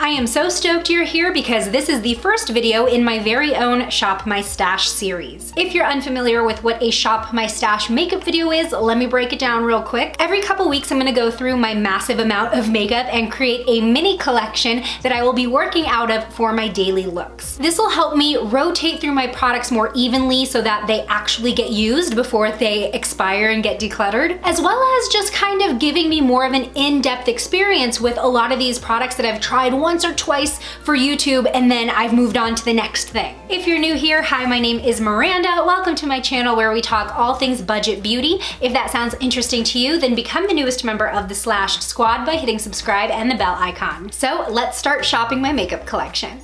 I am so stoked you're here because this is the first video in my very own Shop My Stash series. If you're unfamiliar with what a Shop My Stash makeup video is, let me break it down real quick. Every couple weeks I'm gonna go through my massive amount of makeup and create a mini collection that I will be working out of for my daily looks. This will help me rotate through my products more evenly so that they actually get used before they expire and get decluttered, as well as just kind of giving me more of an in-depth experience with a lot of these products that I've tried once or twice for YouTube and then I've moved on to the next thing. If you're new here, hi, my name is Miranda. Welcome to my channel where we talk all things budget beauty. If that sounds interesting to you, then become the newest member of the Slash Squad by hitting subscribe and the bell icon. So let's start shopping my makeup collection.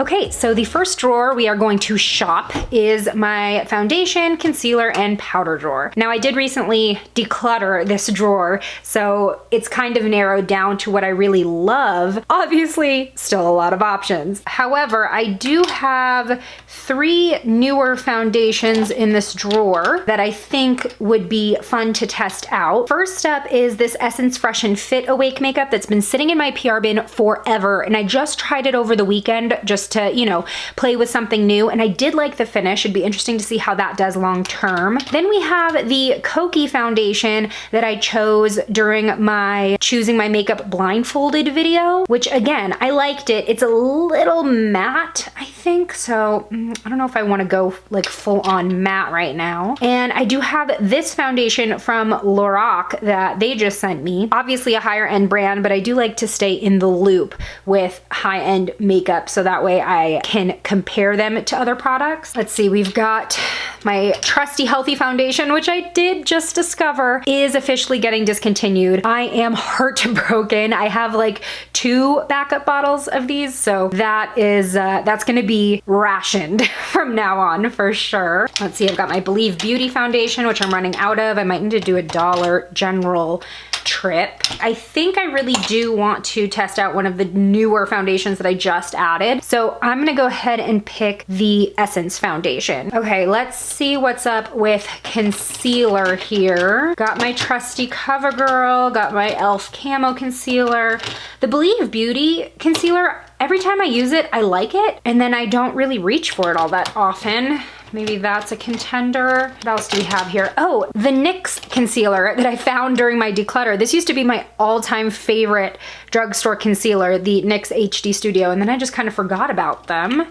Okay, so the first drawer we are going to shop is my foundation, concealer, and powder drawer. Now I did recently declutter this drawer, so it's kind of narrowed down to what I really love. Obviously, still a lot of options. However, I do have 3 newer foundations in this drawer that I think would be fun to test out. First up is this Essence Fresh and Fit Awake makeup that's been sitting in my PR bin forever, and I just tried it over the weekend just to, you know, play with something new, and I did like the finish. It'd be interesting to see how that does long term. Then we have the Cokie Foundation that I chose during my choosing my makeup blindfolded video, which again, I liked it. It's a little matte, I think, so I don't know if I want to go like full on matte right now. And I do have this foundation from Lorac that they just sent me. Obviously a higher end brand, but I do like to stay in the loop with high end makeup so that way I can compare them to other products. Let's see, we've got my trusty Healthy Foundation, which I did just discover is officially getting discontinued. I am heartbroken. I have like 2 backup bottles of these, so that is that's gonna be rationed from now on for sure. Let's see, I've got my Believe Beauty Foundation, which I'm running out of. I might need to do a Dollar General trip. I think I really do want to test out one of the newer foundations that I just added. So I'm gonna go ahead and pick the Essence Foundation. Okay, let's see what's up with concealer here. Got my trusty CoverGirl, got my e.l.f. Camo Concealer. The Believe Beauty Concealer, every time I use it, I like it, and then I don't really reach for it all that often. Maybe that's a contender. What else do we have here? Oh, the NYX Concealer that I found during my declutter. This used to be my all-time favorite drugstore concealer, the NYX HD Studio, and then I just kind of forgot about them.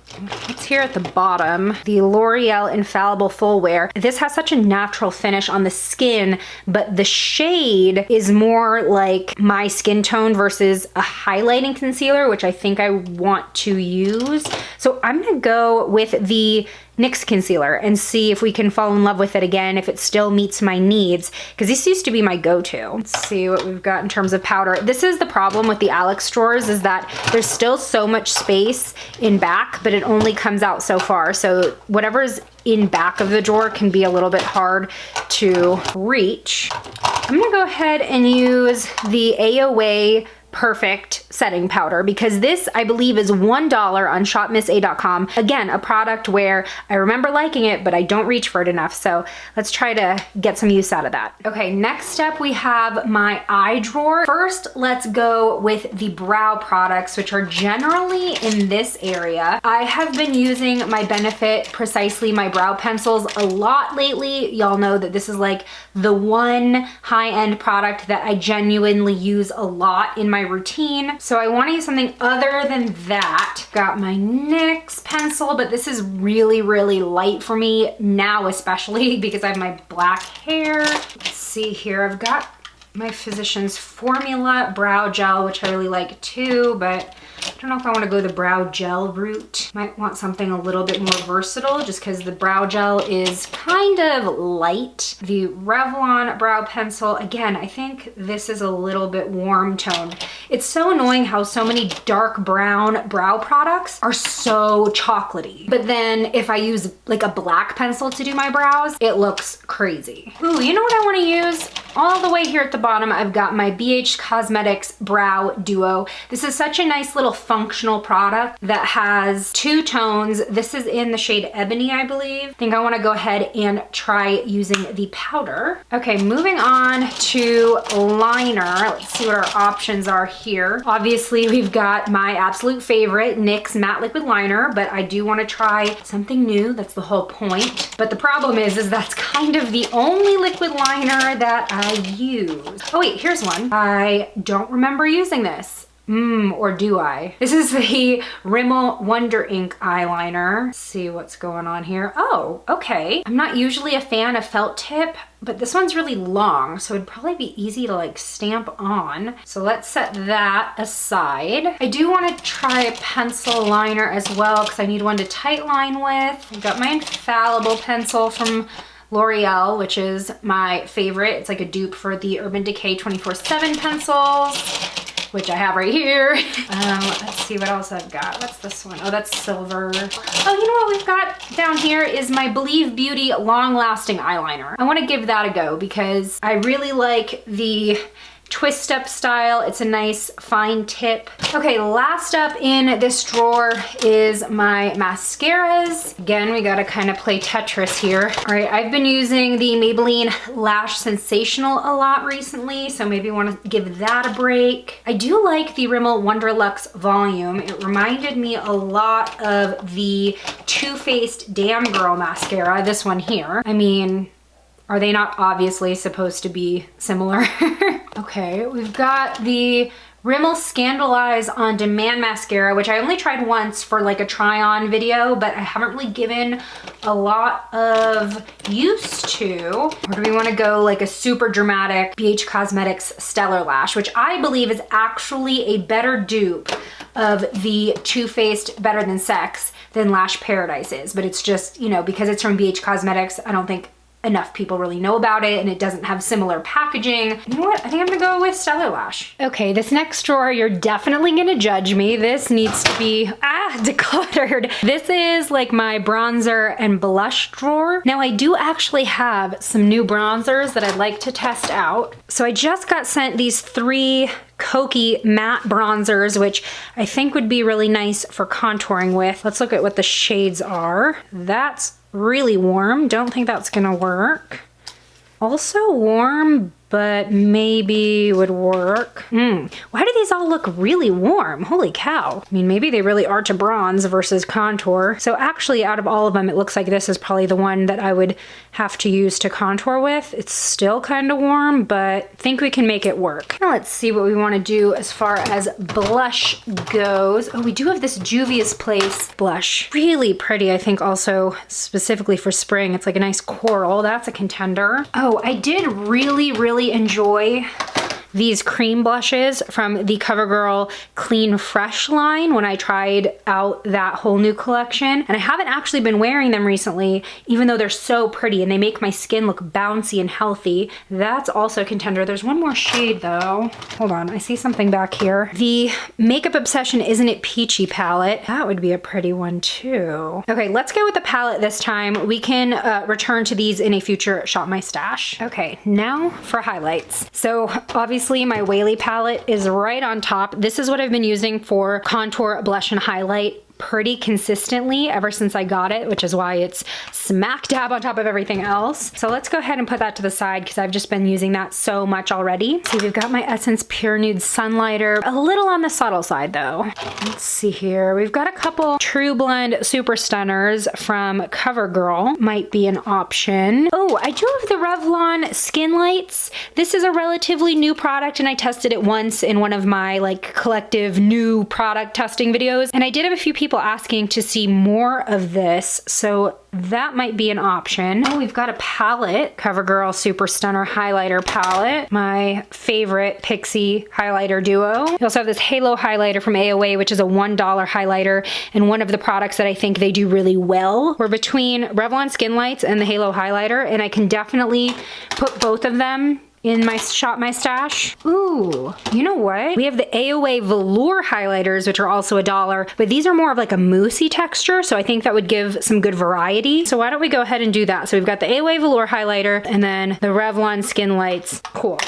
It's here at the bottom. The L'Oreal Infallible Full Wear. This has such a natural finish on the skin, but the shade is more like my skin tone versus a highlighting concealer, which I think I want to use. So I'm gonna go with the NYX Concealer and see if we can fall in love with it again, if it still meets my needs, because this used to be my go-to. Let's see what we've got in terms of powder. This is the problem with the Alex drawers, is that there's still so much space in back, but it only comes out so far. So whatever's in back of the drawer can be a little bit hard to reach. I'm gonna go ahead and use the AOA Perfect setting powder, because this I believe is $1 on shopmissa.com. Again, a product where I remember liking it, but I don't reach for it enough. So let's try to get some use out of that. Okay, next up we have my eye drawer. First, let's go with the brow products, which are generally in this area. I have been using my Benefit Precisely My Brow Pencils a lot lately. Y'all know that this is like the one high-end product that I genuinely use a lot in my routine. So I want to use something other than that. Got my NYX pencil, but this is really, really light for me now, especially because I have my black hair. Let's see here. I've got my Physicians Formula brow gel, which I really like too, but I don't know if I want to go the brow gel route. Might want something a little bit more versatile just because the brow gel is kind of light. The Revlon brow pencil, again, I think this is a little bit warm toned. It's so annoying how so many dark brown brow products are so chocolatey. But then if I use like a black pencil to do my brows, it looks crazy. Ooh, you know what I want to use? All the way here at the bottom, I've got my BH Cosmetics Brow Duo. This is such a nice little functional product that has 2 tones. This is in the shade Ebony, I believe. I think I want to go ahead and try using the powder. Okay, moving on to liner. Let's see what our options are here. Obviously, we've got my absolute favorite NYX Matte Liquid Liner, but I do want to try something new. That's the whole point. But the problem is that's kind of the only liquid liner that I use. Oh wait, here's one. I don't remember using this. Or do I? This is the Rimmel Wonder Ink eyeliner. Let's see what's going on here. Oh, okay. I'm not usually a fan of felt tip, but this one's really long, so it'd probably be easy to like stamp on. So let's set that aside. I do want to try a pencil liner as well because I need one to tight line with. I've got my infallible pencil from L'Oreal, which is my favorite. It's like a dupe for the Urban Decay 24/7 pencils, which I have right here. Let's see what else I've got. What's this one? Oh, that's silver. Oh, you know what we've got down here is my Believe Beauty Long Lasting Eyeliner. I want to give that a go because I really like the twist up style. It's a nice fine tip. Okay, last up in this drawer is my mascaras. Again, we gotta kind of play Tetris here. All right, I've been using the Maybelline Lash Sensational a lot recently, so maybe want to give that a break. I do like the Rimmel Wonderluxe Volume. It reminded me a lot of the Too Faced Damn Girl mascara, this one here. I mean, are they not obviously supposed to be similar? Okay, we've got the Rimmel Scandalize On Demand Mascara, which I only tried once for like a try-on video, but I haven't really given a lot of use to. Or do we want to go like a super dramatic BH Cosmetics Stellar Lash, which I believe is actually a better dupe of the Too Faced Better Than Sex than Lash Paradise is. But it's just, you know, because it's from BH Cosmetics, I don't think enough people really know about it, and it doesn't have similar packaging. You know what? I think I'm gonna go with Stellar Lash. Okay, this next drawer, you're definitely gonna judge me. This needs to be, decluttered. This is like my bronzer and blush drawer. Now I do actually have some new bronzers that I'd like to test out. So I just got sent these 3 Cokie matte bronzers, which I think would be really nice for contouring with. Let's look at what the shades are. That's really warm. Don't think that's gonna work. Also warm, but maybe would work. Why do these all look really warm? Holy cow. I mean, maybe they really are to bronze versus contour. So actually, out of all of them, it looks like this is probably the one that I would have to use to contour with. It's still kind of warm, but I think we can make it work. Now let's see what we want to do as far as blush goes. Oh, we do have this Juvia's Place blush. Really pretty, I think, also specifically for spring. It's like a nice coral. That's a contender. Oh, I did really enjoy these cream blushes from the CoverGirl Clean Fresh line when I tried out that whole new collection. And I haven't actually been wearing them recently, even though they're so pretty and they make my skin look bouncy and healthy. That's also a contender. There's one more shade though. Hold on, I see something back here. The Makeup Obsession Isn't It Peachy palette. That would be a pretty one too. Okay, let's go with the palette this time. We can return to these in a future Shop My Stash. Okay, now for highlights. So obviously my Whaley palette is right on top. This is what I've been using for contour, blush, and highlight pretty consistently ever since I got it, which is why it's smack dab on top of everything else. So let's go ahead and put that to the side because I've just been using that so much already. So we've got my Essence Pure Nude Sunlighter, a little on the subtle side though. Let's see here. We've got a couple True Blend Super Stunners from CoverGirl. Might be an option. Oh, I do have the Revlon Skin Lights. This is a relatively new product and I tested it once in one of my like collective new product testing videos. And I did have a few people asking to see more of this, so that might be an option. Oh, we've got a palette, CoverGirl Super Stunner Highlighter Palette, my favorite Pixie highlighter duo. We also have this Halo highlighter from AOA, which is a $1 highlighter, and one of the products that I think they do really well. We're between Revlon Skin Lights and the Halo highlighter, and I can definitely put both of them in my Shop My Stash. Ooh, you know what? We have the AOA Velour highlighters, which are also $1, but these are more of like a moussey texture, so I think that would give some good variety. So why don't we go ahead and do that? So we've got the AOA Velour highlighter and then the Revlon Skin Lights. Cool.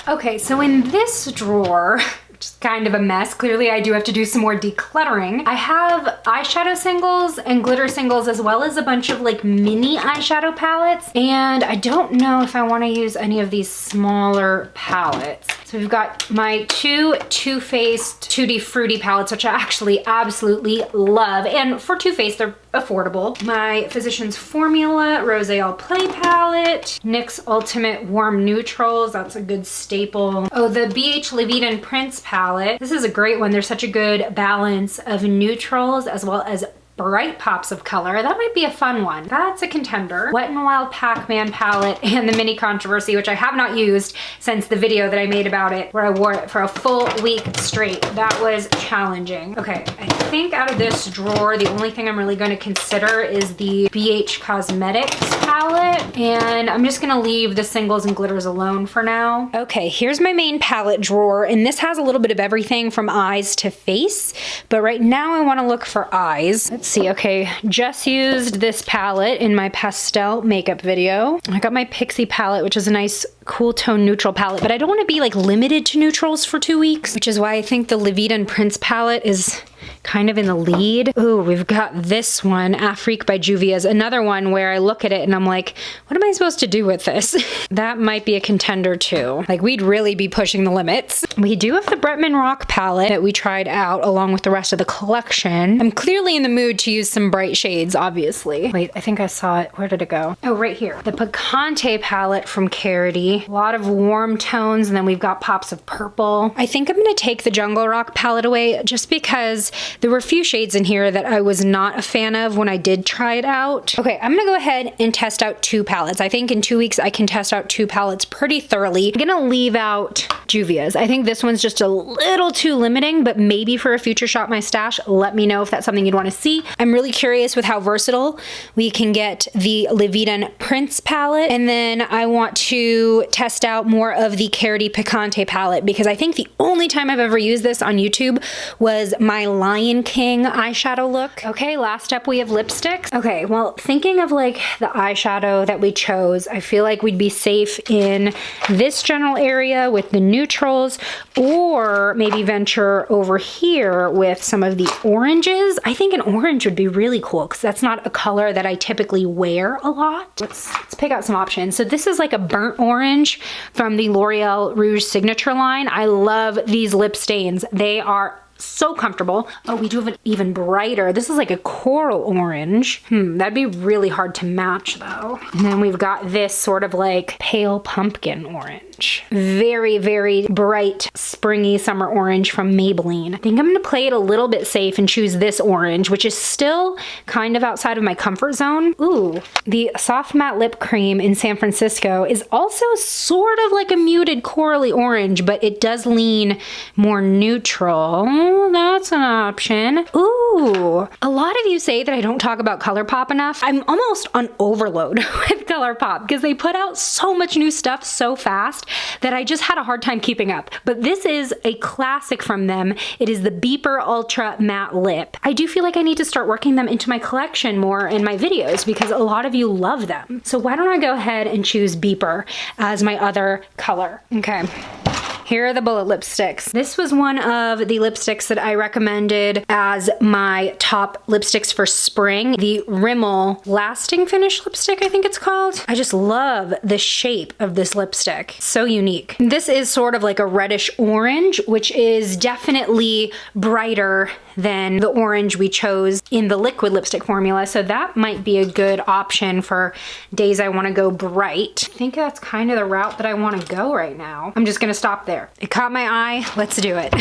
Okay, so in this drawer, which is kind of a mess. Clearly I do have to do some more decluttering. I have eyeshadow singles and glitter singles, as well as a bunch of like mini eyeshadow palettes. And I don't know if I want to use any of these smaller palettes. So we've got my two Too Faced Tutti Frutti palettes, which I actually absolutely love. And for Too Faced, they're affordable. My Physicians Formula Rose All Play palette. NYX Ultimate Warm Neutrals, that's a good staple. Oh, the BH Laviedunprince palette. This is a great one. There's such a good balance of neutrals as well as bright pops of color. That might be a fun one. That's a contender. Wet n Wild Pac-Man palette and the Mini Controversy, which I have not used since the video that I made about it, where I wore it for a full week straight. That was challenging. Okay, I think out of this drawer, the only thing I'm really going to consider is the BH Cosmetics palette, and I'm just gonna leave the singles and glitters alone for now. Okay, here's my main palette drawer, and this has a little bit of everything from eyes to face, but right now I want to look for eyes. Let's see. Okay, just used this palette in my pastel makeup video. I got my Pixie palette, which is a nice cool tone neutral palette, but I don't want to be like limited to neutrals for 2 weeks, which is why I think the Laviedunprince palette is kind of in the lead. Ooh, we've got this one, Afrique by Juvia's, another one where I look at it and I'm like, what am I supposed to do with this? That might be a contender too. Like, we'd really be pushing the limits. We do have the Bretman Rock palette that we tried out along with the rest of the collection. I'm clearly in the mood to use some bright shades, obviously. Wait, I think I saw it. Where did it go? Oh, right here. The Picante palette from Karity. A lot of warm tones, and then we've got pops of purple. I think I'm gonna take the Jungle Rock palette away just because there were a few shades in here that I was not a fan of when I did try it out. Okay, I'm gonna go ahead and test out 2 palettes. I think in 2 weeks I can test out 2 palettes pretty thoroughly. I'm gonna leave out Juvia's. I think this one's just a little too limiting, but maybe for a future Shop My Stash, let me know if that's something you'd wanna see. I'm really curious with how versatile we can get the Laviedunprince palette, and then I want to test out more of the Karity Picante palette, because I think the only time I've ever used this on YouTube was my Lion King eyeshadow look. Okay, last up we have lipsticks. Okay, well, thinking of like the eyeshadow that we chose, I feel like we'd be safe in this general area with the neutrals, or maybe venture over here with some of the oranges. I think an orange would be really cool because that's not a color that I typically wear a lot. Let's pick out some options. So this is like a burnt orange from the L'Oreal Rouge Signature line. I love these lip stains. They are so comfortable. Oh, we do have an even brighter. This is like a coral orange. That'd be really hard to match though. And then we've got this sort of like pale pumpkin orange. Very, very bright, springy summer orange from Maybelline. I think I'm gonna play it a little bit safe and choose this orange, which is still kind of outside of my comfort zone. Ooh, the Soft Matte Lip Cream in San Francisco is also sort of like a muted corally orange, but it does lean more neutral. That's an option. Ooh, a lot of you say that I don't talk about ColourPop enough. I'm almost on overload with ColourPop because they put out so much new stuff so fast that I just had a hard time keeping up. But this is a classic from them. It is the Beeper Ultra Matte Lip. I do feel like I need to start working them into my collection more in my videos because a lot of you love them. So why don't I go ahead and choose Beeper as my other color? Okay. Here are the bullet lipsticks. This was one of the lipsticks that I recommended as my top lipsticks for spring. The Rimmel Lasting Finish lipstick, I think it's called. I just love the shape of this lipstick. So unique. This is sort of like a reddish orange, which is definitely brighter than the orange we chose in the liquid lipstick formula. So that might be a good option for days I wanna go bright. I think that's kind of the route that I wanna go right now. I'm just gonna stop there. It caught my eye, let's do it.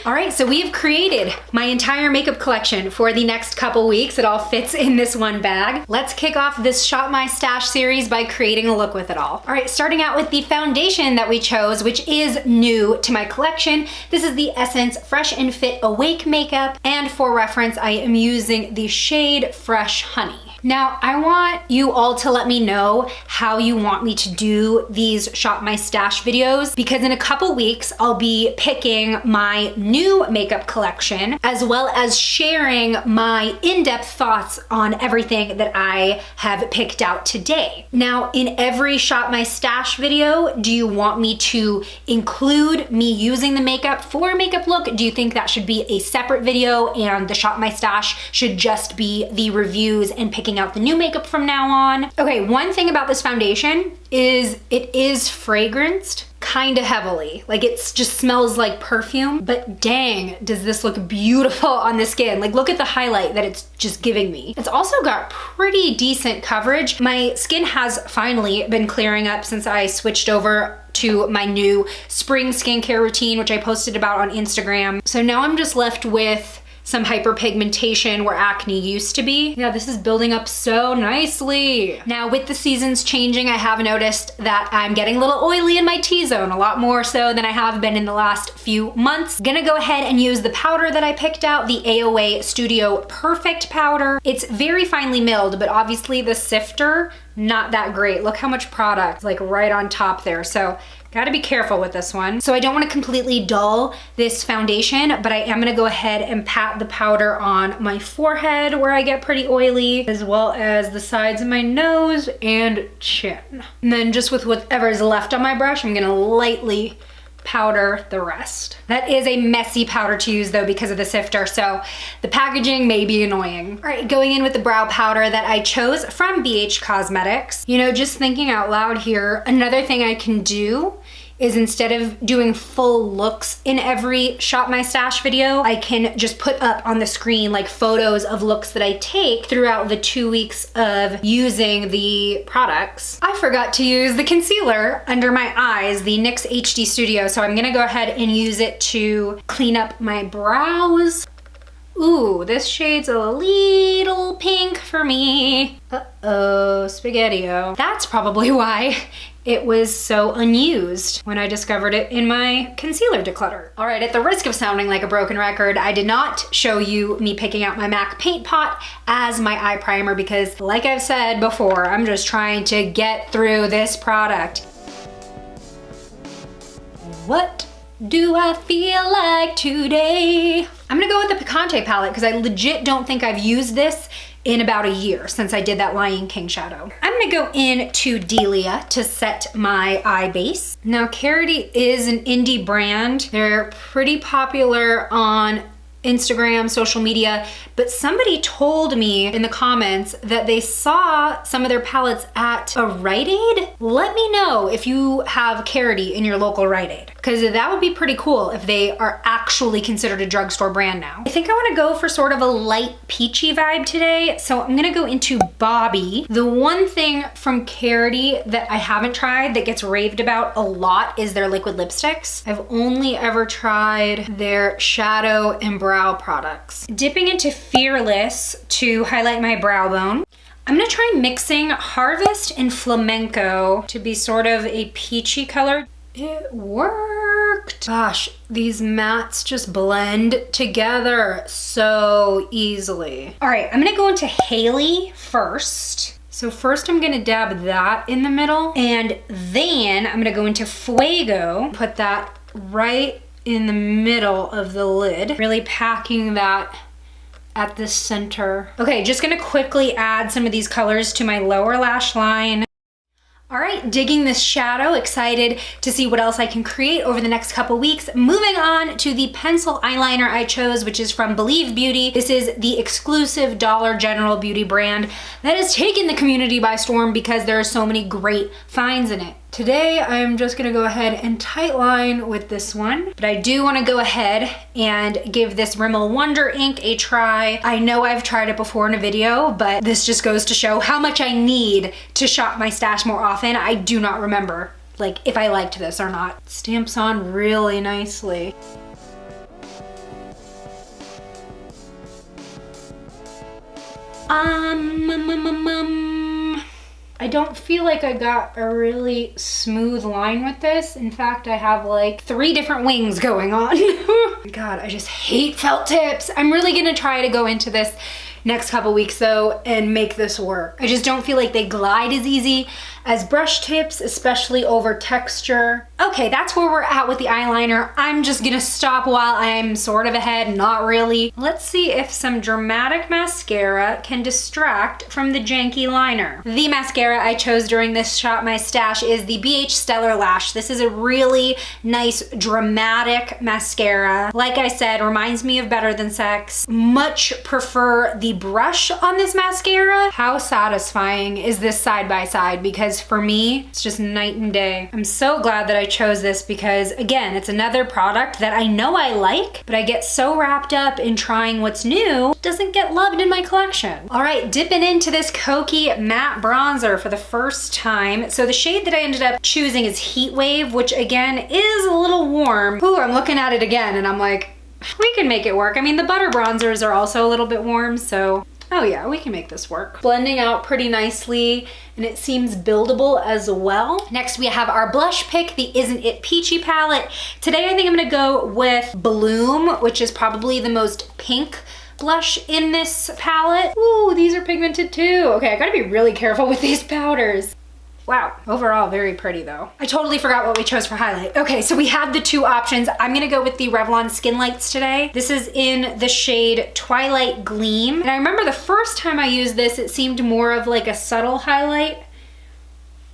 All right, so we have created my entire makeup collection for the next couple weeks. It all fits in this one bag. Let's kick off this Shop My Stash series by creating a look with it all. All right, starting out with the foundation that we chose, which is new to my collection. This is the Essence Fresh and Fit Awake Makeup, and for reference, I am using the shade Fresh Honey. Now, I want you all to let me know how you want me to do these Shop My Stash videos, because in a couple weeks, I'll be picking my new makeup collection, as well as sharing my in-depth thoughts on everything that I have picked out today. Now, in every Shop My Stash video, do you want me to include me using the makeup for a makeup look? Do you think that should be a separate video and the Shop My Stash should just be the reviews and picking out the new makeup from now on? Okay, one thing about this foundation is it is fragranced kind of heavily. Like, it just smells like perfume, but dang, does this look beautiful on the skin. Like, look at the highlight that it's just giving me. It's also got pretty decent coverage. My skin has finally been clearing up since I switched over to my new spring skincare routine, which I posted about on Instagram. So now I'm just left with some hyperpigmentation where acne used to be. Yeah, this is building up so nicely. Now, with the seasons changing, I have noticed that I'm getting a little oily in my T-zone, a lot more so than I have been in the last few months. Gonna go ahead and use the powder that I picked out, the AOA Studio Perfect powder. It's very finely milled, but obviously the sifter, not that great. Look how much product, like right on top there. So gotta be careful with this one. So I don't want to completely dull this foundation, but I am gonna go ahead and pat the powder on my forehead where I get pretty oily, as well as the sides of my nose and chin. And then just with whatever is left on my brush, I'm gonna lightly powder the rest. That is a messy powder to use though because of the sifter, so the packaging may be annoying. All right, going in with the brow powder that I chose from BH Cosmetics. You know, just thinking out loud here, another thing I can do is instead of doing full looks in every Shop My Stash video, I can just put up on the screen like photos of looks that I take throughout the 2 weeks of using the products. I forgot to use the concealer under my eyes, the NYX HD Studio, so I'm gonna go ahead and use it to clean up my brows. Ooh, this shade's a little pink for me. Uh-oh, spaghetti-o. That's probably why it was so unused when I discovered it in my concealer declutter. All right, at the risk of sounding like a broken record, I did not show you me picking out my MAC paint pot as my eye primer because, like I've said before, I'm just trying to get through this product. What do I feel like today? I'm gonna go with the Picante palette because I legit don't think I've used this in about a year since I did that Lion King shadow. I'm gonna go into Delia to set my eye base. Now, Karity is an indie brand. They're pretty popular on Instagram, social media, but somebody told me in the comments that they saw some of their palettes at a Rite Aid. Let me know if you have Karity in your local Rite Aid, because that would be pretty cool if they are actually considered a drugstore brand now. I think I want to go for sort of a light peachy vibe today, so I'm gonna go into Bobby. The one thing from Karity that I haven't tried that gets raved about a lot is their liquid lipsticks. I've only ever tried their shadow and brow products. Dipping into Fearless to highlight my brow bone. I'm gonna try mixing Harvest and Flamenco to be sort of a peachy color. It worked. Gosh, these mattes just blend together so easily. All right, I'm gonna go into Haley first. So first I'm gonna dab that in the middle, and then I'm gonna go into Fuego, put that right in the middle of the lid, really packing that at the center. Okay, just gonna quickly add some of these colors to my lower lash line. All right, digging this shadow, excited to see what else I can create over the next couple weeks. Moving on to the pencil eyeliner I chose, which is from Believe Beauty. This is the exclusive Dollar General beauty brand that has taken the community by storm because there are so many great finds in it. Today, I'm just gonna go ahead and tightline with this one, but I do wanna go ahead and give this Rimmel Wonder Ink a try. I know I've tried it before in a video, but this just goes to show how much I need to shop my stash more often. I do not remember, like, if I liked this or not. It stamps on really nicely. I don't feel like I got a really smooth line with this. In fact, I have like 3 different wings going on. God, I just hate felt tips. I'm really gonna try to go into this next couple weeks though and make this work. I just don't feel like they glide as easy as brush tips, especially over texture. Okay, that's where we're at with the eyeliner. I'm just gonna stop while I'm sort of ahead, not really. Let's see if some dramatic mascara can distract from the janky liner. The mascara I chose during this Shop My Stash is the BH Stellar Lash. This is a really nice dramatic mascara. Like I said, reminds me of Better Than Sex. Much prefer the brush on this mascara. How satisfying is this side by side? Because for me, it's just night and day. I'm so glad that I chose this because again, it's another product that I know I like, but I get so wrapped up in trying what's new, it doesn't get loved in my collection. All right, dipping into this Cokie matte bronzer for the first time. So the shade that I ended up choosing is Heat Wave, which again is a little warm. Ooh, I'm looking at it again and I'm like, we can make it work. I mean, the butter bronzers are also a little bit warm, so oh yeah, we can make this work. Blending out pretty nicely, and it seems buildable as well. Next, we have our blush pick, the Isn't It Peachy palette. Today, I think I'm gonna go with Bloom, which is probably the most pink blush in this palette. Ooh, these are pigmented too. Okay, I gotta be really careful with these powders. Wow, overall very pretty though. I totally forgot what we chose for highlight. Okay, so we had the two options. I'm gonna go with the Revlon Skin Lights today. This is in the shade Twilight Gleam. And I remember the first time I used this, it seemed more of like a subtle highlight.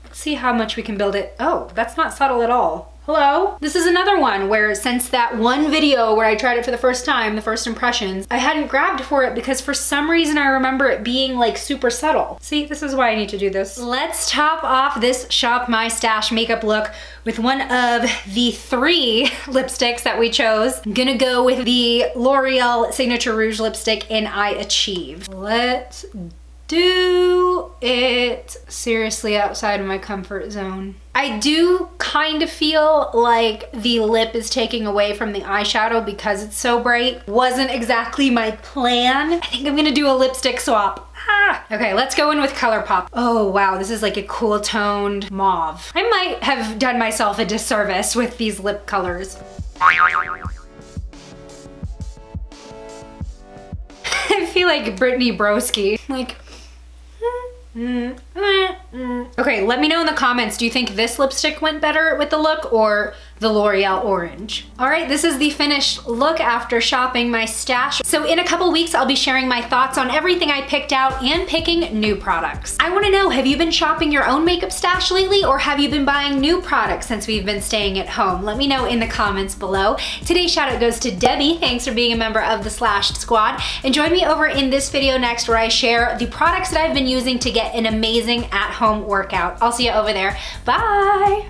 Let's see how much we can build it. Oh, that's not subtle at all. Hello? This is another one where since that one video where I tried it for the first time, the first impressions, I hadn't grabbed for it because for some reason I remember it being like super subtle. See, this is why I need to do this. Let's top off this Shop My Stash makeup look with one of the 3 lipsticks that we chose. I'm gonna go with the L'Oreal Signature Rouge lipstick in I Achieve. Let's do it. Seriously outside of my comfort zone. I do kind of feel like the lip is taking away from the eyeshadow because it's so bright. Wasn't exactly my plan. I think I'm gonna do a lipstick swap. Okay, let's go in with ColourPop. Oh wow, this is like a cool toned mauve. I might have done myself a disservice with these lip colors. I feel like Brittany Broski. Like, okay, let me know in the comments, do you think this lipstick went better with the look or the L'Oreal Orange? All right, this is the finished look after shopping my stash. So in a couple weeks, I'll be sharing my thoughts on everything I picked out and picking new products. I wanna know, have you been shopping your own makeup stash lately or have you been buying new products since we've been staying at home? Let me know in the comments below. Today's shout out goes to Debbie. Thanks for being a member of the Slashed Squad. And join me over in this video next where I share the products that I've been using to get an amazing at-home workout. I'll see you over there. Bye.